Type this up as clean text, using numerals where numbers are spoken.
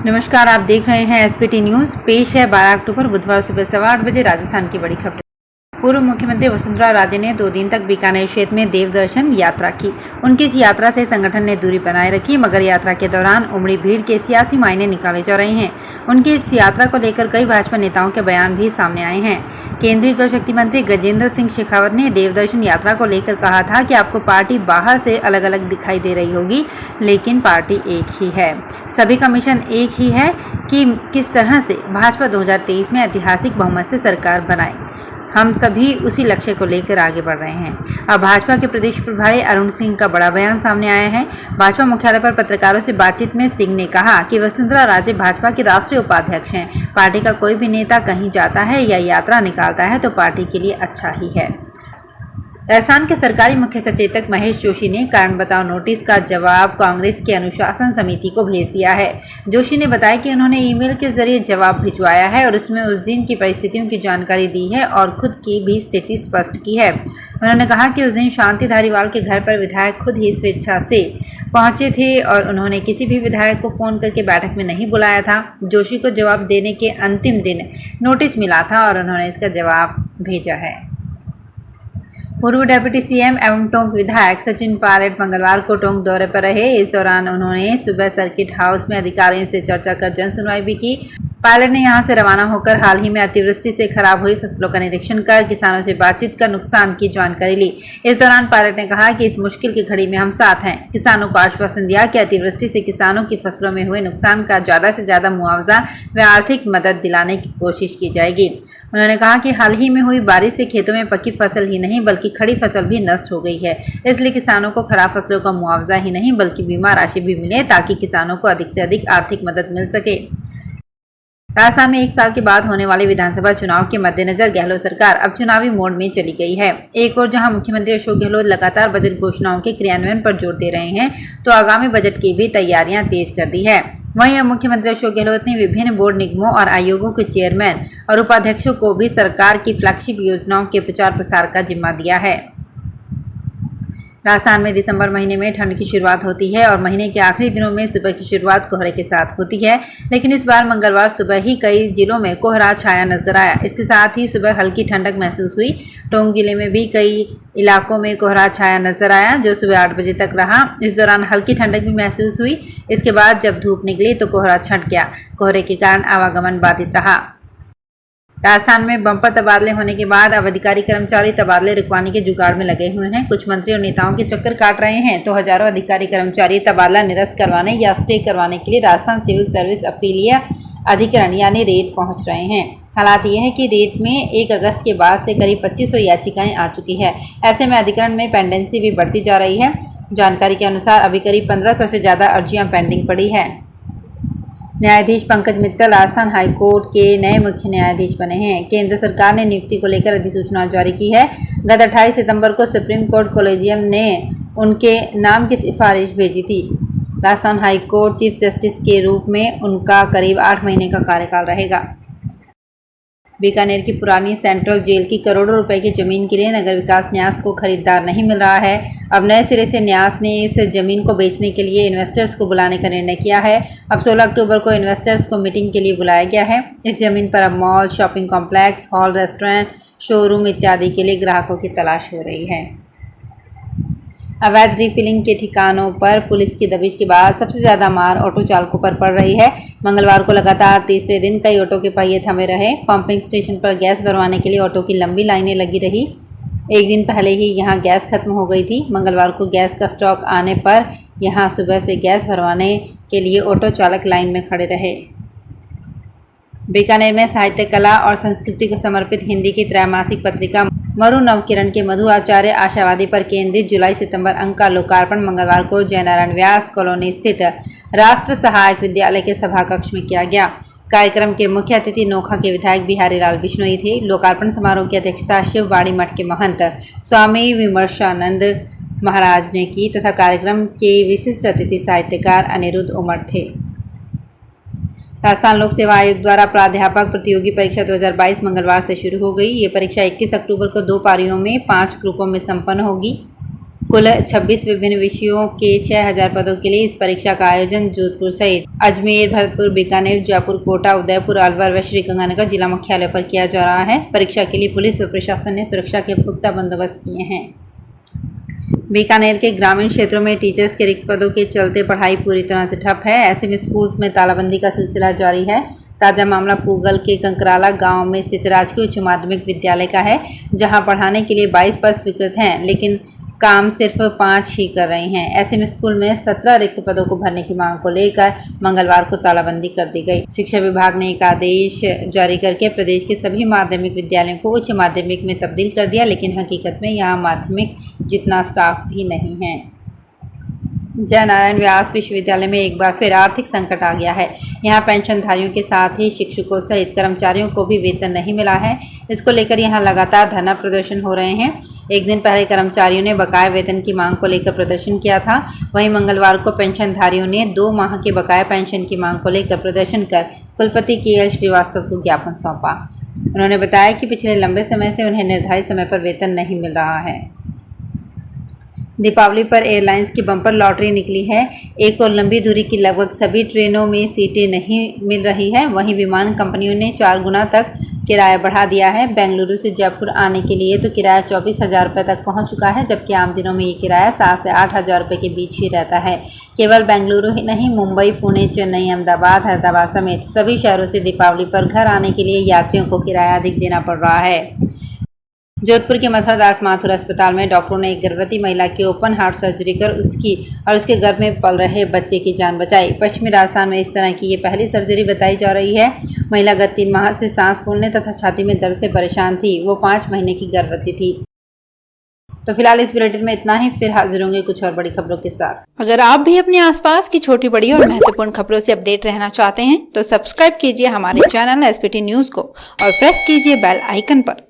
नमस्कार, आप देख रहे हैं एसपीटी न्यूज। पेश है 12 अक्टूबर बुधवार सुबह 8:15 बजे राजस्थान की बड़ी खबरें। पूर्व मुख्यमंत्री वसुंधरा राजे ने 2 दिन तक बीकानेर क्षेत्र में देवदर्शन यात्रा की। उनकी इस यात्रा से संगठन ने दूरी बनाए रखी, मगर यात्रा के दौरान उमड़ी भीड़ के सियासी मायने निकाले जा रहे हैं। उनकी इस यात्रा को लेकर कई भाजपा नेताओं के बयान भी सामने आए हैं। केंद्रीय जल शक्ति मंत्री गजेंद्र सिंह शेखावत ने देवदर्शन यात्रा को लेकर कहा था कि आपको पार्टी बाहर से अलग अलग दिखाई दे रही होगी, लेकिन पार्टी एक ही है। सभी का मिशन एक ही है कि किस तरह से भाजपा 2023 में ऐतिहासिक बहुमत से सरकार बनाए। हम सभी उसी लक्ष्य को लेकर आगे बढ़ रहे हैं। अब भाजपा के प्रदेश प्रभारी अरुण सिंह का बड़ा बयान सामने आया है। भाजपा मुख्यालय पर पत्रकारों से बातचीत में सिंह ने कहा कि वसुंधरा राजे भाजपा की राष्ट्रीय उपाध्यक्ष हैं। पार्टी का कोई भी नेता कहीं जाता है या यात्रा निकालता है तो पार्टी के लिए अच्छा ही है। राजस्थान के सरकारी मुख्य सचेतक महेश जोशी ने कारण बताओ नोटिस का जवाब कांग्रेस की अनुशासन समिति को भेज दिया है। जोशी ने बताया कि उन्होंने ईमेल के जरिए जवाब भिजवाया है और उसमें उस दिन की परिस्थितियों की जानकारी दी है और खुद की भी स्थिति स्पष्ट की है। उन्होंने कहा कि उस दिन शांति धारीवाल के घर पर विधायक खुद ही स्वेच्छा से पहुंचे थे और उन्होंने किसी भी विधायक को फोन करके बैठक में नहीं बुलाया था। जोशी को जवाब देने के अंतिम दिन नोटिस मिला था और उन्होंने इसका जवाब भेजा है। पूर्व डिप्टी सीएम एवं टोंक विधायक सचिन पायलट मंगलवार को टोंक दौरे पर रहे। इस दौरान उन्होंने सुबह सर्किट हाउस में अधिकारियों से चर्चा कर जन सुनवाई भी की। पायलट ने यहां से रवाना होकर हाल ही में अतिवृष्टि से खराब हुई फसलों का निरीक्षण कर किसानों से बातचीत कर नुकसान की जानकारी ली। इस दौरान पायलट ने कहा कि इस मुश्किल की घड़ी में हम साथ हैं। किसानों को आश्वासन दिया कि अतिवृष्टि से किसानों की फसलों में हुए नुकसान का ज्यादा से ज्यादा मुआवजा व आर्थिक मदद दिलाने की कोशिश की जाएगी। उन्होंने कहा कि हाल ही में हुई बारिश से खेतों में पकी फसल ही नहीं बल्कि खड़ी फसल भी नष्ट हो गई है, इसलिए किसानों को खराब फसलों का मुआवजा ही नहीं बल्कि बीमा राशि भी मिले ताकि किसानों को अधिक से अधिक आर्थिक मदद मिल सके। राजस्थान में 1 साल के बाद होने वाले विधानसभा चुनाव के मद्देनजर गहलोत सरकार अब चुनावी मोड में चली गई है। एक और जहां मुख्यमंत्री अशोक गहलोत लगातार बजट घोषणाओं के क्रियान्वयन पर जोर दे रहे हैं, तो आगामी बजट की भी तैयारियां तेज कर दी है। वहीं अब मुख्यमंत्री अशोक गहलोत ने विभिन्न बोर्ड निगमों और आयोगों के चेयरमैन और उपाध्यक्षों को भी सरकार की फ्लैगशिप योजनाओं के प्रचार प्रसार का जिम्मा दिया है। राजस्थान में दिसंबर महीने में ठंड की शुरुआत होती है और महीने के आखिरी दिनों में सुबह की शुरुआत कोहरे के साथ होती है, लेकिन इस बार मंगलवार सुबह ही कई जिलों में कोहरा छाया नजर आया। इसके साथ ही सुबह हल्की ठंडक महसूस हुई। टोंक जिले में भी कई इलाकों में कोहरा छाया नजर आया, जो सुबह 8 बजे तक रहा। इस दौरान हल्की ठंडक भी महसूस हुई। इसके बाद जब धूप निकली तो कोहरा छंट गया। कोहरे के कारण आवागमन बाधित रहा। राजस्थान में बंपर तबादले होने के बाद अब अधिकारी कर्मचारी तबादले रुकवाने के जुगाड़ में लगे हुए हैं। कुछ मंत्री और नेताओं के चक्कर काट रहे हैं तो हजारों अधिकारी कर्मचारी तबादला निरस्त करवाने या स्टे करवाने के लिए राजस्थान सिविल सर्विस अपीलीय अधिकरण यानी रेट पहुंच रहे हैं। हालात ये है कि रेट में 1 अगस्त के बाद से करीब 2500 याचिकाएं आ चुकी है। ऐसे में अधिकरण में पेंडेंसी भी बढ़ती जा रही है। जानकारी के अनुसार अभी करीब 1500 से ज़्यादा अर्जियाँ पेंडिंग पड़ी है। न्यायाधीश पंकज मित्तल राजस्थान हाईकोर्ट के नए मुख्य न्यायाधीश बने हैं। केंद्र सरकार ने नियुक्ति को लेकर अधिसूचना जारी की है। गत 28 सितंबर को सुप्रीम कोर्ट कोलेजियम ने उनके नाम की सिफारिश भेजी थी। राजस्थान हाईकोर्ट चीफ जस्टिस के रूप में उनका करीब 8 महीने का कार्यकाल रहेगा। बीकानेर की पुरानी सेंट्रल जेल की करोड़ों रुपए की जमीन के लिए नगर विकास न्यास को खरीदार नहीं मिल रहा है। अब नए सिरे से न्यास ने इस जमीन को बेचने के लिए इन्वेस्टर्स को बुलाने का निर्णय किया है। अब 16 अक्टूबर को इन्वेस्टर्स को मीटिंग के लिए बुलाया गया है। इस जमीन पर अब mall, shopping complex, hall, restaurant, showroom इत्यादि के लिए ग्राहकों की तलाश हो रही है। अवैध रिफिलिंग के ठिकानों पर पुलिस की दबिश के बाद सबसे ज्यादा मार ऑटो चालकों पर पड़ रही है। मंगलवार को लगातार तीसरे दिन कई ऑटो के पहिए थमे रहे। पंपिंग स्टेशन पर गैस भरवाने के लिए ऑटो की लंबी लाइनें लगी रही। एक दिन पहले ही यहां गैस खत्म हो गई थी। मंगलवार को गैस का स्टॉक आने पर यहां सुबह से गैस भरवाने के लिए ऑटो चालक लाइन में खड़े रहे। बीकानेर में साहित्य, कला और संस्कृति को समर्पित हिंदी की त्रैमासिक पत्रिका मरु नवकिरण के मधु आचार्य आशावादी पर केंद्रित जुलाई-सितंबर अंक का लोकार्पण मंगलवार को जयनारायण व्यास कॉलोनी स्थित राष्ट्र सहायक विद्यालय के सभा कक्ष में किया गया। कार्यक्रम के मुख्य अतिथि नोखा के विधायक बिहारी लाल बिश्नोई थे। लोकार्पण समारोह की अध्यक्षता शिववाड़ी मठ के महंत स्वामी विमर्शानंद महाराज ने की तथा कार्यक्रम के विशिष्ट अतिथि साहित्यकार अनिरुद्ध उमर थे। राजस्थान लोक सेवा आयोग द्वारा प्राध्यापक प्रतियोगी परीक्षा 2022 मंगलवार से शुरू हो गई। ये परीक्षा 21 अक्टूबर को 2 पारियों में 5 ग्रुपों में संपन्न होगी। कुल 26 विभिन्न विषयों के 6000 पदों के लिए इस परीक्षा का आयोजन जोधपुर सहित अजमेर, भरतपुर, बीकानेर, जयपुर, कोटा, उदयपुर, अलवर व श्रीगंगानगर जिला मुख्यालय पर किया जा रहा है। परीक्षा के लिए पुलिस व प्रशासन ने सुरक्षा के पुख्ता बंदोबस्त किए हैं। बीकानेर के ग्रामीण क्षेत्रों में टीचर्स के रिक्त पदों के चलते पढ़ाई पूरी तरह से ठप है। ऐसे में स्कूल्स में तालाबंदी का सिलसिला जारी है। ताज़ा मामला पूगल के कंकराला गांव में स्थित राजकीय उच्च माध्यमिक विद्यालय का है, जहां पढ़ाने के लिए 22 पद स्वीकृत हैं, लेकिन काम सिर्फ 5 ही कर रहे हैं। ऐसे में स्कूल में 17 रिक्त पदों को भरने की मांग को लेकर मंगलवार को तालाबंदी कर दी गई। शिक्षा विभाग ने एक आदेश जारी करके प्रदेश के सभी माध्यमिक विद्यालयों को उच्च माध्यमिक में तब्दील कर दिया, लेकिन हकीकत में यहाँ माध्यमिक जितना स्टाफ भी नहीं है। जयनारायण व्यास विश्वविद्यालय में एक बार फिर आर्थिक संकट आ गया है। यहाँ पेंशनधारियों के साथ ही शिक्षकों सहित कर्मचारियों को भी वेतन नहीं मिला है। इसको लेकर यहाँ लगातार धरना प्रदर्शन हो रहे हैं। एक दिन पहले कर्मचारियों ने बकाया वेतन की मांग को लेकर प्रदर्शन किया था। वहीं मंगलवार को पेंशनधारियों ने 2 माह के बकाया पेंशन की मांग को लेकर प्रदर्शन कर कुलपति KL श्रीवास्तव को ज्ञापन सौंपा। उन्होंने बताया कि पिछले लंबे समय से उन्हें निर्धारित समय पर वेतन नहीं मिल रहा है। दीपावली पर एयरलाइंस की बम्पर लॉटरी निकली है। एक और लंबी दूरी की लगभग सभी ट्रेनों में सीटें नहीं मिल रही है। वहीं विमान कंपनियों ने 4 गुना तक किराया बढ़ा दिया है। बेंगलुरु से जयपुर आने के लिए तो किराया 24,000 रुपये तक पहुंच चुका है, जबकि आम दिनों में ये किराया 7 से 8,000 रुपये के बीच ही रहता है। केवल बेंगलुरु ही नहीं, मुंबई, पुणे, चेन्नई, अहमदाबाद, हैदराबाद समेत सभी शहरों से दीपावली पर घर आने के लिए यात्रियों को किराया अधिक देना पड़ रहा है। जोधपुर के मथुरा दास माथुर अस्पताल में डॉक्टरों ने एक गर्भवती महिला की ओपन हार्ट सर्जरी कर उसके गर्भ में पल रहे बच्चे की जान बचाई। पश्चिमी राजस्थान में इस तरह की ये पहली सर्जरी बताई जा रही है। महिला गत 3 माह से सांस फूलने तथा छाती में दर्द से परेशान थी। वो 5 महीने की गर्भवती थी। तो फिलहाल इस बुलेटिन में इतना ही। फिर हाजिर होंगे कुछ और बड़ी खबरों के साथ। अगर आप भी अपने आसपास की छोटी बड़ी और महत्वपूर्ण खबरों से अपडेट रहना चाहते हैं तो सब्सक्राइब कीजिए हमारे चैनल SPT न्यूज को और प्रेस कीजिए बेल आइकन पर।